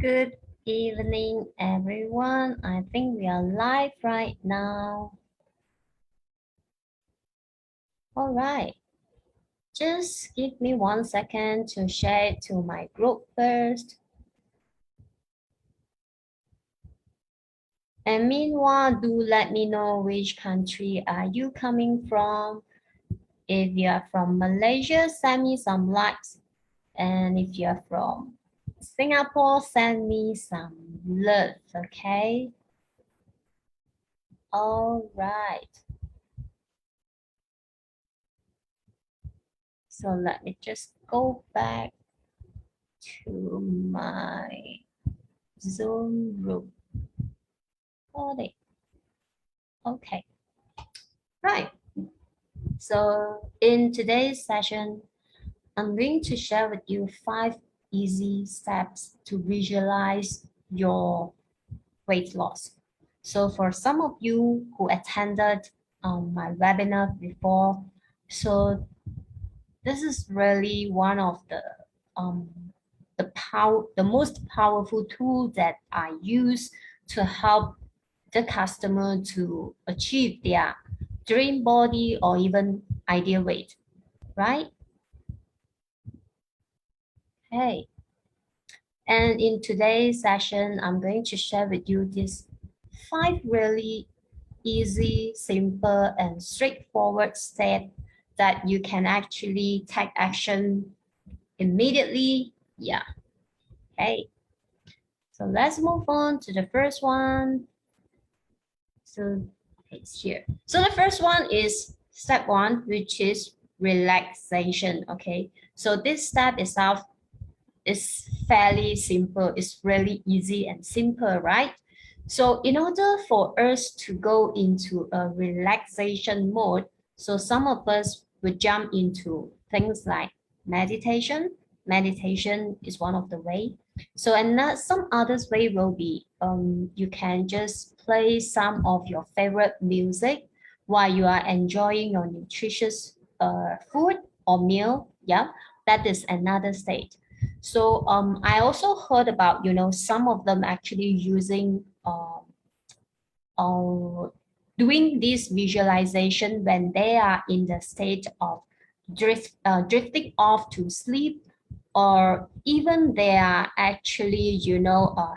Good evening, everyone. I think we are live right now. All right. Just give me 1 second to share it to my group first. And meanwhile, do let me know which country are you coming from. If you are from Malaysia, send me some likes. And if you are from Singapore, send me some love, okay? All right. So let me just go back to my Zoom room. Okay, right. So in today's session, I'm going to share with you 5 easy steps to visualize your weight loss. So for some of you who attended my webinar before, so this is really one of um, the most powerful tool that I use to help the customer to achieve their dream body or even ideal weight, right? Okay. And in today's session, I'm going to share with you these 5 really easy, simple, and straightforward steps that you can actually take action immediately. Yeah. Okay. So let's move on to the first one. So it's here. So the first one is step 1, which is relaxation. Okay. So this step itself is fairly simple. It's really easy and simple, right? So in order for us to go into a relaxation mode, so some of us would jump into things like meditation. Meditation is one of the way. So and some others way will be you can just play some of your favorite music while you are enjoying your nutritious food or meal. Yeah, that is another state. So I also heard about, some of them actually using doing this visualization when they are in the state of drifting off to sleep, or even they are actually,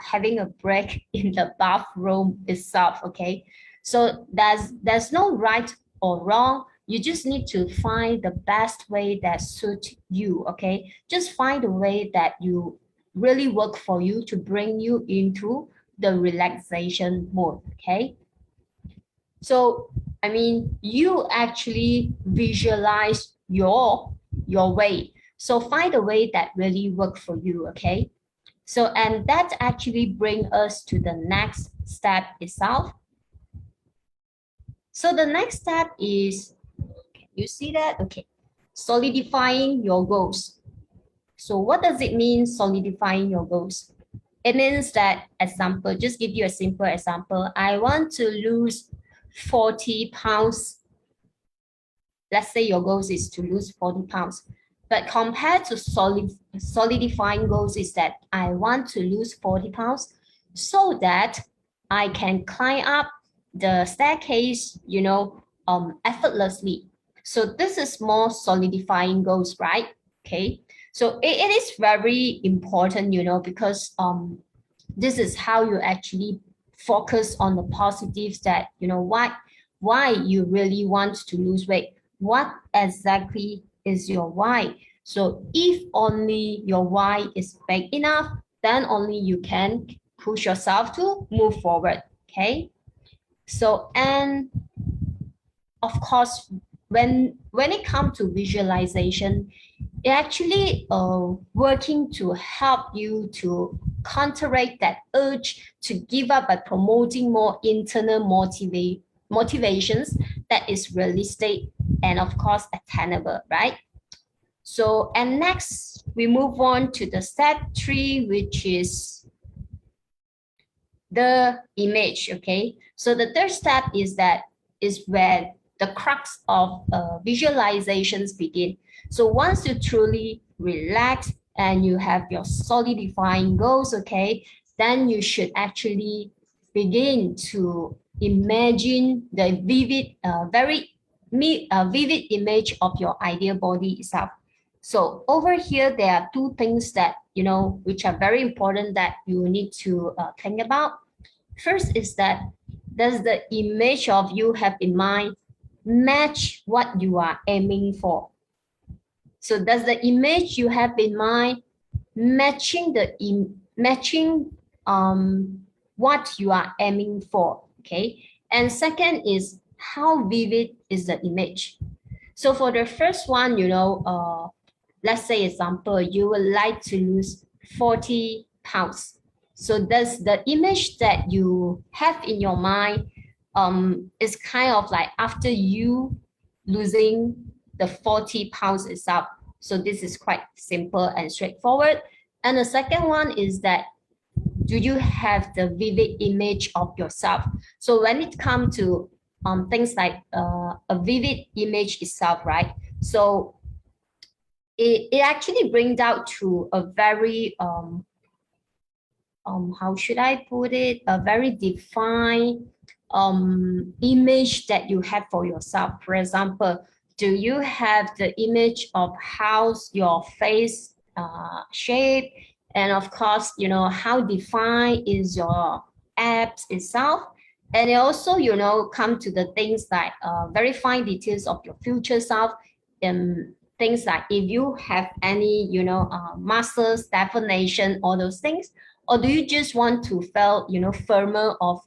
having a break in the bathroom itself, okay? So there's no right or wrong. You just need to find the best way that suits you, okay? Just find a way that you really work for you to bring you into the relaxation mode, okay? So, I mean, you actually visualize your way. So find a way that really work for you, okay? So, and that actually bring us to the next step itself. So the next step is, can you see that? Okay, solidifying your goals. So what does it mean, solidifying your goals? It means that, example, just give you a simple example. I want to lose 40 pounds. Let's say your goal is to lose 40 pounds. But compared to solidifying goals is that I want to lose 40 pounds so that I can climb up the staircase, effortlessly. So this is more solidifying goals, right? Okay. So it is very important, because this is how you actually focus on the positives that, why you really want to lose weight. What exactly is your why? So if only your why is big enough, then only you can push yourself to move forward, okay? So, and of course, when it comes to visualization, it actually working to help you to counteract that urge to give up by promoting more internal motivations that is realistic and of course attainable, right? So, and next we move on to the step 3, which is the image, okay? So the third step is where the crux of visualizations begin. So once you truly relax and you have your solidifying goals, okay, then you should actually begin to imagine the vivid, vivid image of your ideal body itself. So over here, there are two things that, which are very important that you need to think about. First is that, does the image of you have in mind match what you are aiming for? So does the image you have in mind matching what you are aiming for? Okay. And second is, how vivid is the image? So for the first one, let's say example, you would like to lose 40 pounds. So does the image that you have in your mind is kind of like after you losing the 40 pounds itself? So this is quite simple and straightforward. And the second one is that, do you have the vivid image of yourself? So when it comes to things like a vivid image itself, right? So it actually brings out to a very how should I put it? A very defined image that you have for yourself. For example, do you have the image of how your face shape, and of course, how defined is your abs itself, and it also, come to the things like very fine details of your future self, and things like if you have any, muscles definition, all those things, or do you just want to feel, firmer of,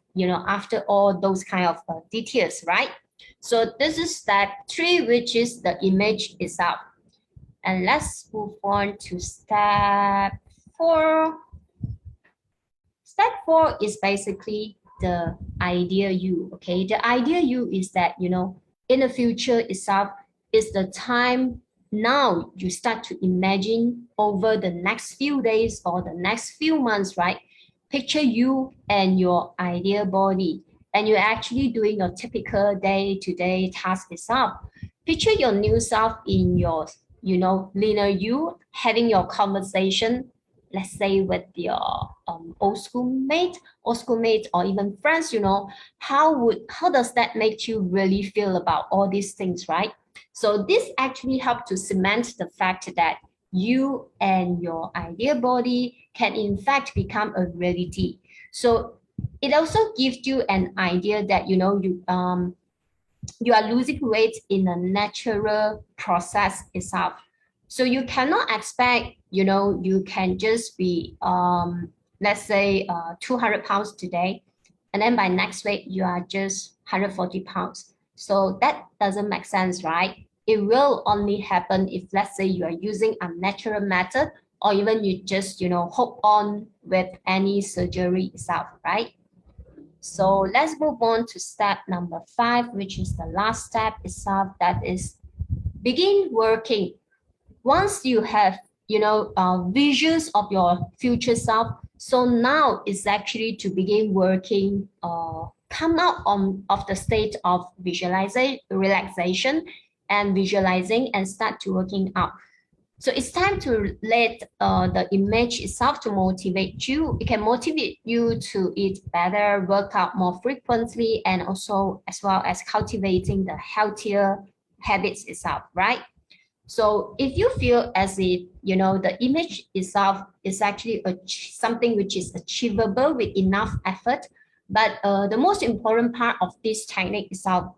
after all those kind of details, right? So this is step 3, which is the image itself. And let's move on to step 4. Step 4 is basically the ideal you, okay? The ideal you is that, in the future itself is the time now you start to imagine over the next few days or the next few months, right? Picture you and your ideal body, and you're actually doing your typical day-to-day task itself. Picture your new self in your, leaner you, having your conversation, let's say with your old schoolmate or even friends, how does that make you really feel about all these things, right? So this actually helps to cement the fact that you and your ideal body can in fact become a reality. So it also gives you an idea that, you are losing weight in a natural process itself. So you cannot expect, you can just be, let's say 200 pounds today, and then by next week, you are just 140 pounds. So that doesn't make sense, right? It will only happen if, let's say, you are using a natural method, or even you just, hope on with any surgery itself, right? So let's move on to step number 5, which is the last step itself, that is begin working. Once you have, visions of your future self, so now it's actually to begin working, come out of the state of visualization, relaxation, and visualizing, and start to working out. So it's time to let the image itself to motivate you. It can motivate you to eat better, work out more frequently, and also as well as cultivating the healthier habits itself, right? So if you feel as if, the image itself is actually something which is achievable with enough effort, but the most important part of this technique itself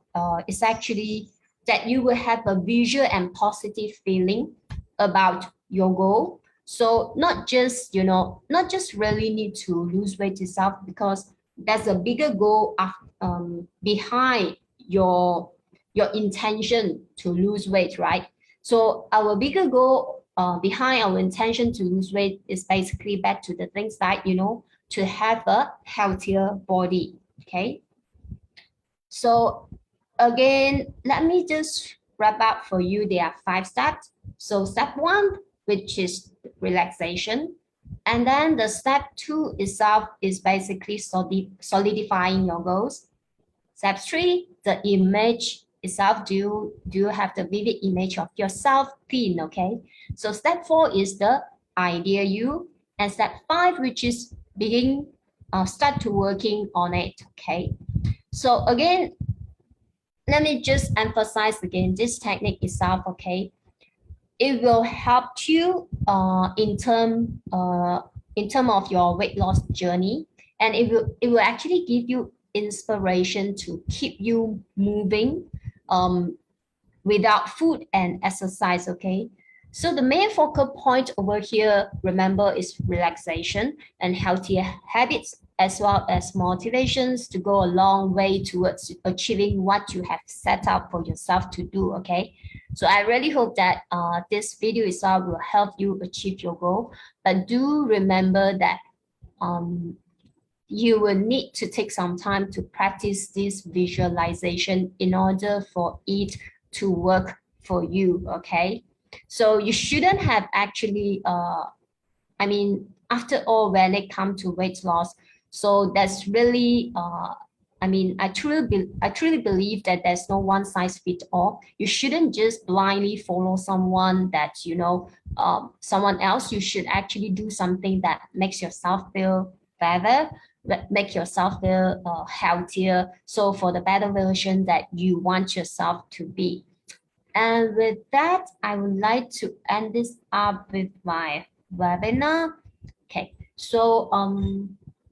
is actually that you will have a visual and positive feeling about your goal. So not just, not just really need to lose weight itself, because there's a bigger goal behind your intention to lose weight, right? So our bigger goal behind our intention to lose weight is basically back to the things like, to have a healthier body, okay? So again, let me just wrap up for you. There are 5 steps. So step 1, which is relaxation. And then the step 2 itself is basically solidifying your goals. Step 3, the image itself. Do you have the vivid image of yourself thin, okay? So step 4 is the idea you, and step 5, which is start to working on it. Okay, so again, let me just emphasize again this technique itself. Okay, it will help you in term of your weight loss journey, and it will actually give you inspiration to keep you moving without food and exercise. Okay, so the main focal point over here, remember, is relaxation and healthier habits, as well as motivations to go a long way towards achieving what you have set out for yourself to do. Okay, so I really hope that this video itself will help you achieve your goal, but do remember that you will need to take some time to practice this visualization in order for it to work for you. Okay, so you shouldn't have actually after all, when it comes to weight loss, so that's really I truly believe that there's no one size fit all. You shouldn't just blindly follow someone that someone else. You should actually do something that makes yourself feel better, that make yourself feel healthier, so for the better version that you want yourself to be. And with that, I would like to end this up with my webinar. Okay, so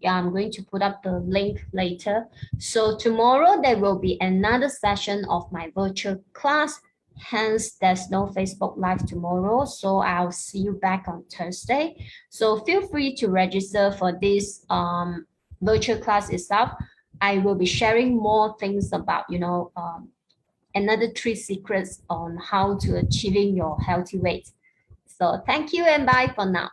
yeah, I'm going to put up the link later. So tomorrow there will be another session of my virtual class. Hence, there's no Facebook Live tomorrow. So I'll see you back on Thursday. So feel free to register for this virtual class itself. I will be sharing more things about, another 3 secrets on how to achieving your healthy weight. So thank you and bye for now.